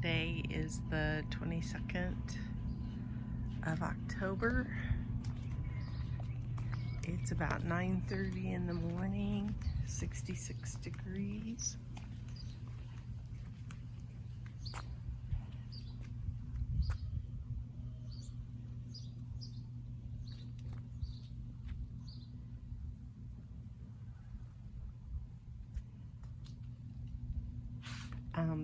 Today is the 22nd of October. It's about 9:30 in the morning, 66 degrees.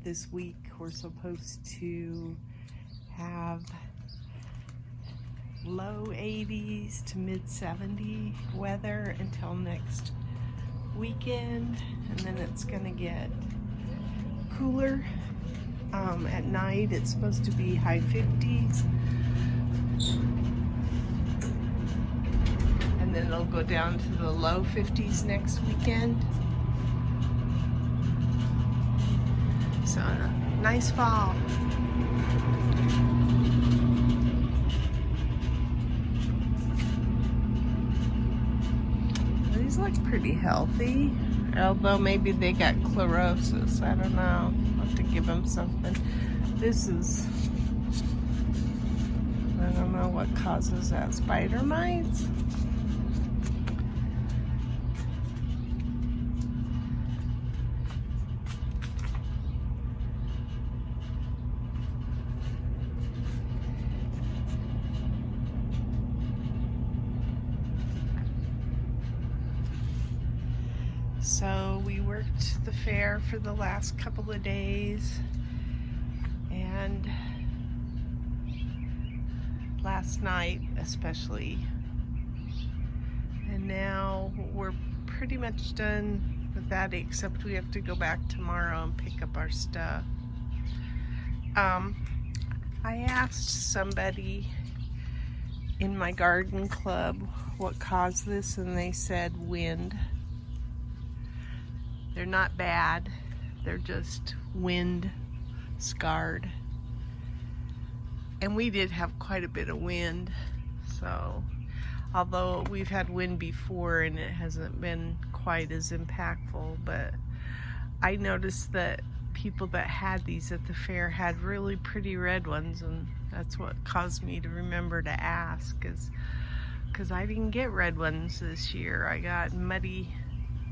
This week we're supposed to have low 80s to mid 70 weather until next weekend, and then it's gonna get cooler. At night it's supposed to be high 50s, and then it'll go down to the low 50s next weekend. So nice fall. These look pretty healthy, although maybe they got chlorosis. I don't know. I'll have to give them something. This is, I don't know what causes that. Spider mites? So we worked the fair for the last couple of days, and last night especially, and now we're pretty much done with that, except we have to go back tomorrow and pick up our stuff. I asked somebody in my garden club what caused this, and they said wind. They're not bad, they're just wind scarred. And we did have quite a bit of wind, so although we've had wind before and it hasn't been quite as impactful, but I noticed that people that had these at the fair had really pretty red ones, and that's what caused me to remember to ask, because I didn't get red ones this year. I got muddy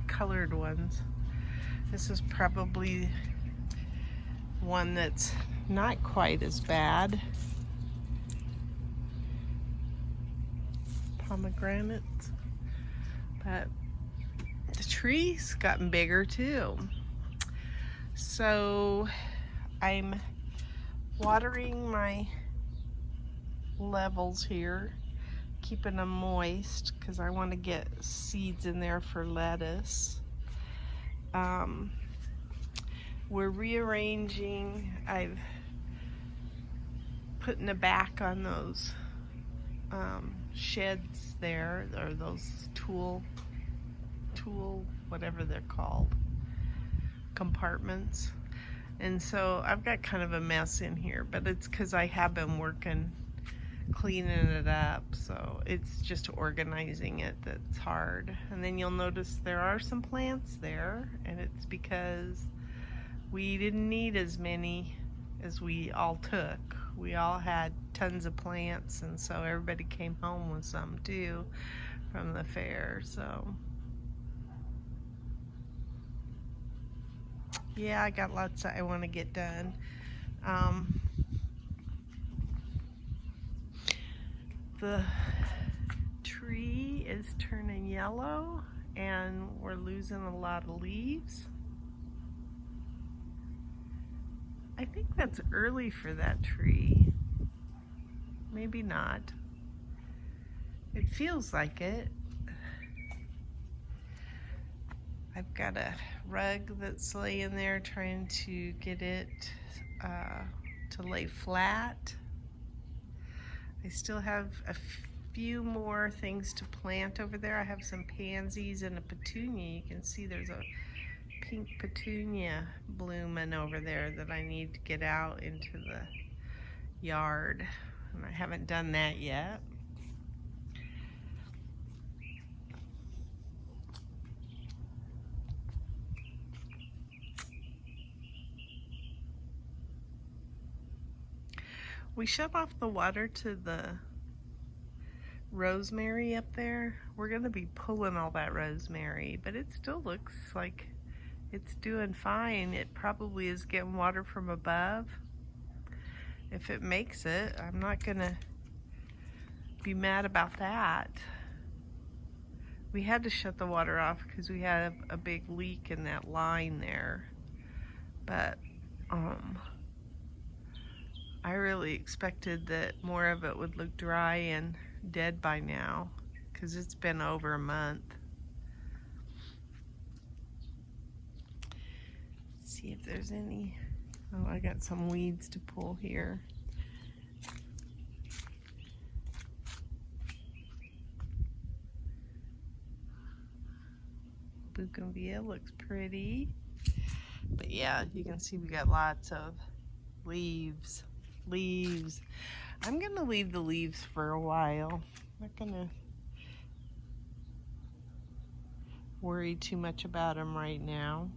colored ones. This is probably one that's not quite as bad. Pomegranates. But the tree's gotten bigger too. So I'm watering my levels here, keeping them moist because I want to get seeds in there for lettuce. We're rearranging. I've putting a back on those sheds there, or those tool whatever they're called, compartments. And so I've got kind of a mess in here, but it's because I have been working cleaning it up, so it's just organizing it that's hard. And then you'll notice there are some plants there, and it's because we didn't need as many as we all took. We all had tons of plants, and so everybody came home with some too from the fair. So yeah, I got lots that I want to get done. The tree is turning yellow and we're losing a lot of leaves. I think that's early for that tree. Maybe not. It feels like it. I've got a rug that's laying there trying to get it to lay flat. I still have a few more things to plant over there. I have some pansies and a petunia. You can see there's a pink petunia blooming over there that I need to get out into the yard, and I haven't done that yet. We shut off the water to the rosemary up there. We're gonna be pulling all that rosemary, but it still looks like it's doing fine. It probably is getting water from above. If it makes it, I'm not gonna be mad about that. We had to shut the water off because we had a big leak in that line there. But I really expected that more of it would look dry and dead by now because it's been over a month. Let's see if there's any. Oh, I got some weeds to pull here. Bougainvillea looks pretty. But yeah, you can see we got lots of leaves. I'm gonna leave the leaves for a while. I'm not gonna worry too much about them right now.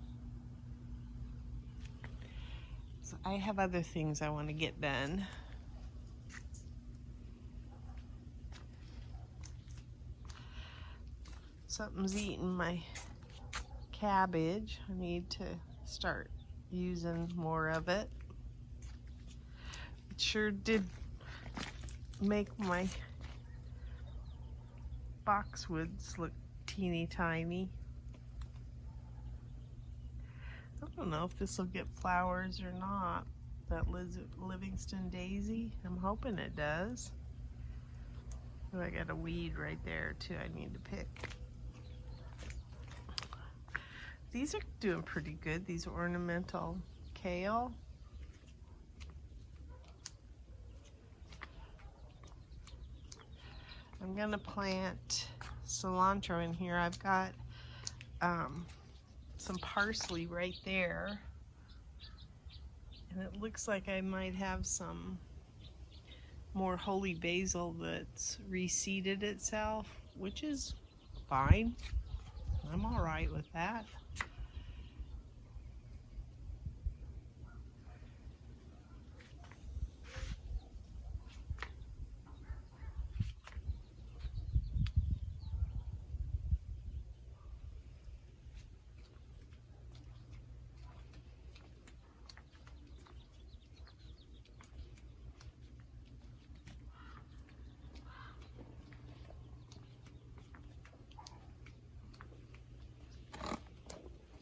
So I have other things I want to get done. Something's eating my cabbage. I need to start using more of it. It sure did make my boxwoods look teeny tiny. I don't know if this will get flowers or not. That Livingston daisy, I'm hoping it does. Oh, I got a weed right there too I need to pick. These are doing pretty good, these ornamental kale. I'm gonna plant cilantro in here. I've got some parsley right there. And it looks like I might have some more holy basil that's reseeded itself, which is fine. I'm all right with that.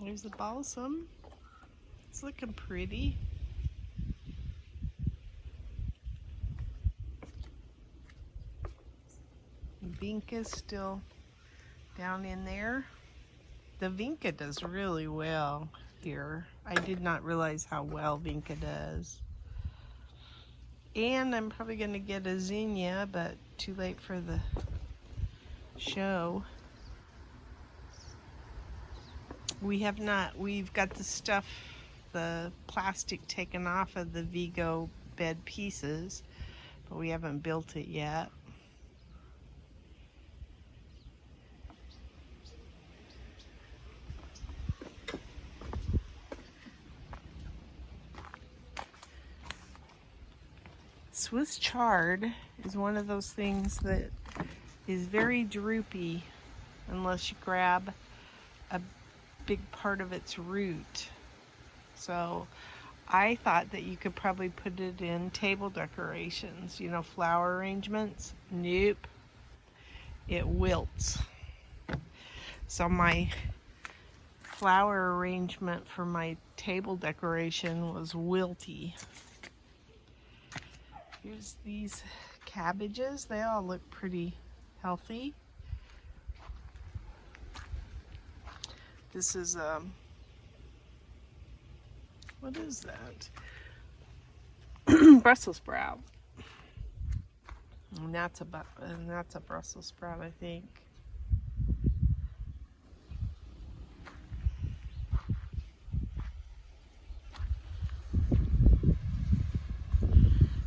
There's the balsam. It's looking pretty. Vinca's still down in there. The Vinca does really well here. I did not realize how well Vinca does. And I'm probably gonna get a zinnia, but too late for the show. We've got the stuff, the plastic taken off of the Vego bed pieces, but we haven't built it yet. Swiss chard is one of those things that is very droopy unless you grab a big part of its root. So I thought that you could probably put it in table decorations, you know, flower arrangements. Nope, it wilts. So my flower arrangement for my table decoration was wilty. Here's these cabbages. They all look pretty healthy. This is what is that? Brussels sprout. And that's a Brussels sprout, I think.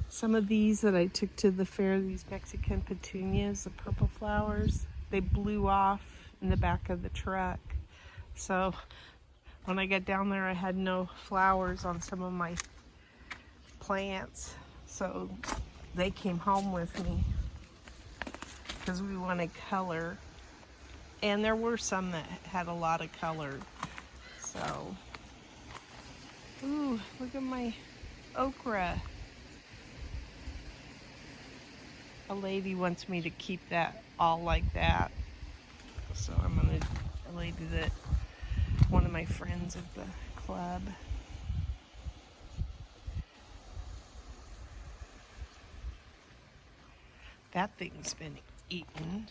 Some of these that I took to the fair, these Mexican petunias, the purple flowers, they blew off in the back of the truck. So when I got down there, I had no flowers on some of my plants. So they came home with me because we wanted color. And there were some that had a lot of color. So, ooh, look at my okra. A lady wants me to keep that all like that. So I'm gonna, a lady that, one of my friends at the club. That thing's been eaten.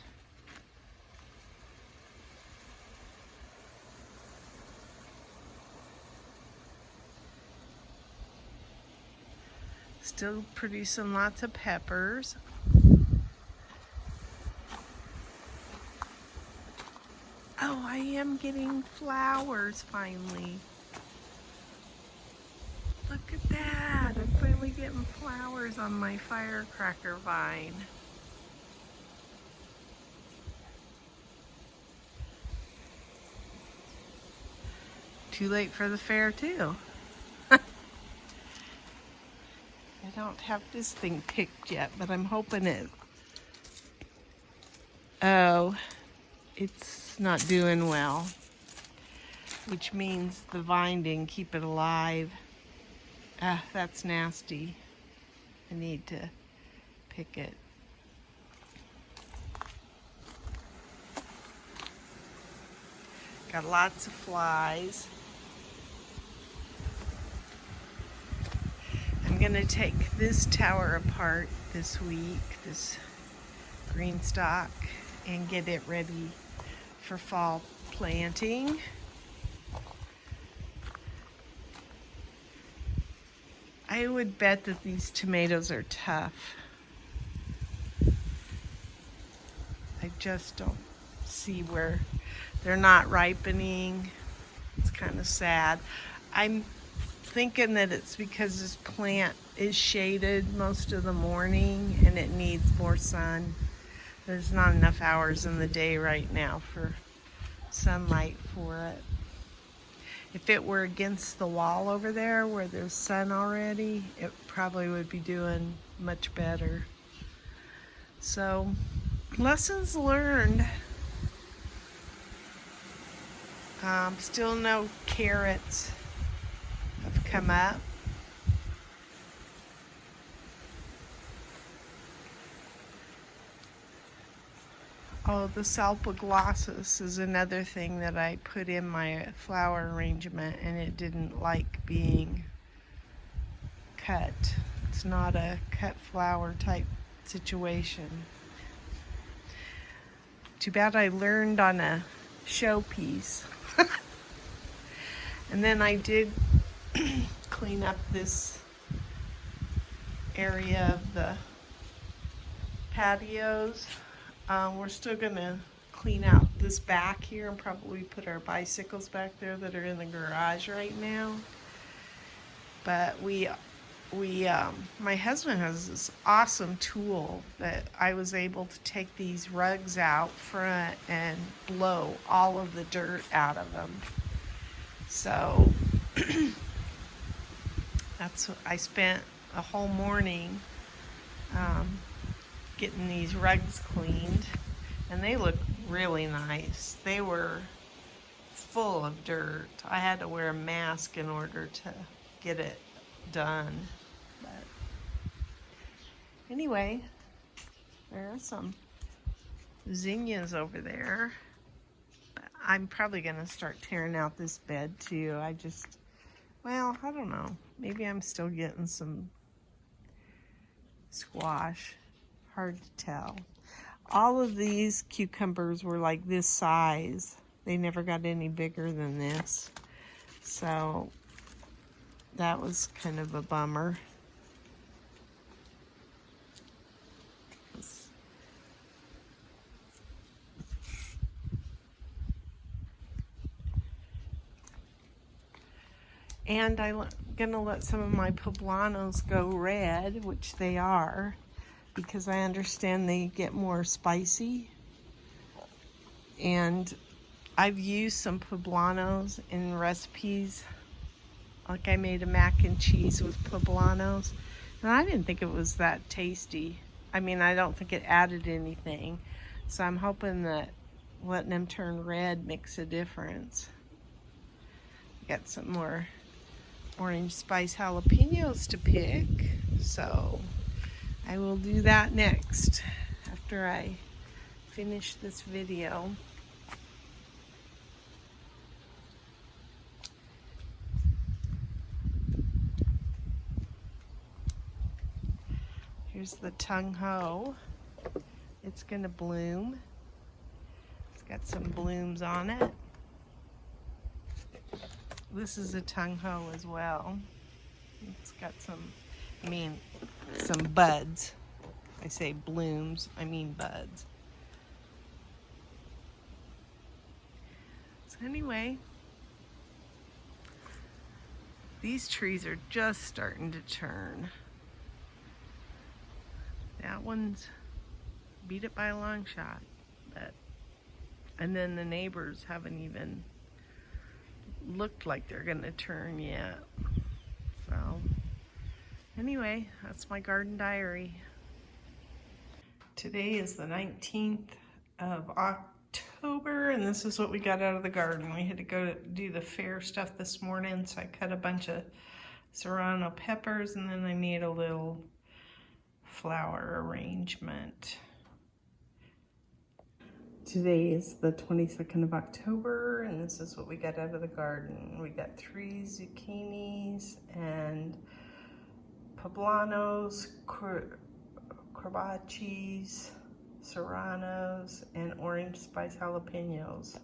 Still producing lots of peppers. Oh, I am getting flowers finally. Look at that. I'm finally getting flowers on my firecracker vine. Too late for the fair too. I don't have this thing picked yet, but I'm hoping it. Oh, it's not doing well, which means the vine didn't keep it alive. Ah, that's nasty. I need to pick it. Got lots of flies. I'm gonna take this tower apart this week, this GreenStalk, and get it ready for fall planting. I would bet that these tomatoes are tough. I just don't see where they're not ripening. It's kind of sad. I'm thinking that it's because this plant is shaded most of the morning and it needs more sun. There's not enough hours in the day right now for sunlight for it. If it were against the wall over there where there's sun already, it probably would be doing much better. So, lessons learned. Still no carrots have come up. Oh, the salpoglossus is another thing that I put in my flower arrangement, and it didn't like being cut. It's not a cut flower type situation. Too bad I learned on a showpiece. And then I did clean up this area of the patios. We're still gonna clean out this back here and probably put our bicycles back there that are in the garage right now. But my husband has this awesome tool that I was able to take these rugs out front and blow all of the dirt out of them. So that's what I spent a whole morning getting these rugs cleaned, and they look really nice. They were full of dirt. I had to wear a mask in order to get it done. But anyway, there are some zinnias over there. I'm probably gonna start tearing out this bed too. Well, I don't know. Maybe I'm still getting some squash. Hard to tell. All of these cucumbers were like this size. They never got any bigger than this. So that was kind of a bummer. And I'm gonna let some of my poblanos go red, which they are, because I understand they get more spicy. And I've used some poblanos in recipes. Like I made a mac and cheese with poblanos, And I didn't think it was that tasty. I mean, I don't think it added anything. So I'm hoping that letting them turn red makes a difference. Got some more orange spice jalapenos to pick. So I will do that next after I finish this video. Here's the tung ho. It's gonna bloom. It's got some blooms on it. This is a tung ho as well. It's got some buds. I say blooms, I mean buds. So anyway, these trees are just starting to turn. That one's beat it by a long shot, and then the neighbors haven't even looked like they're gonna turn yet. So anyway, that's my garden diary. Today is the 19th of October, and this is what we got out of the garden. We had to go do the fair stuff this morning, so I cut a bunch of serrano peppers, and then I made a little flower arrangement. Today is the 22nd of October, and this is what we got out of the garden. We got 3 zucchinis and poblanos, corbachis, serranos, and orange spice jalapenos.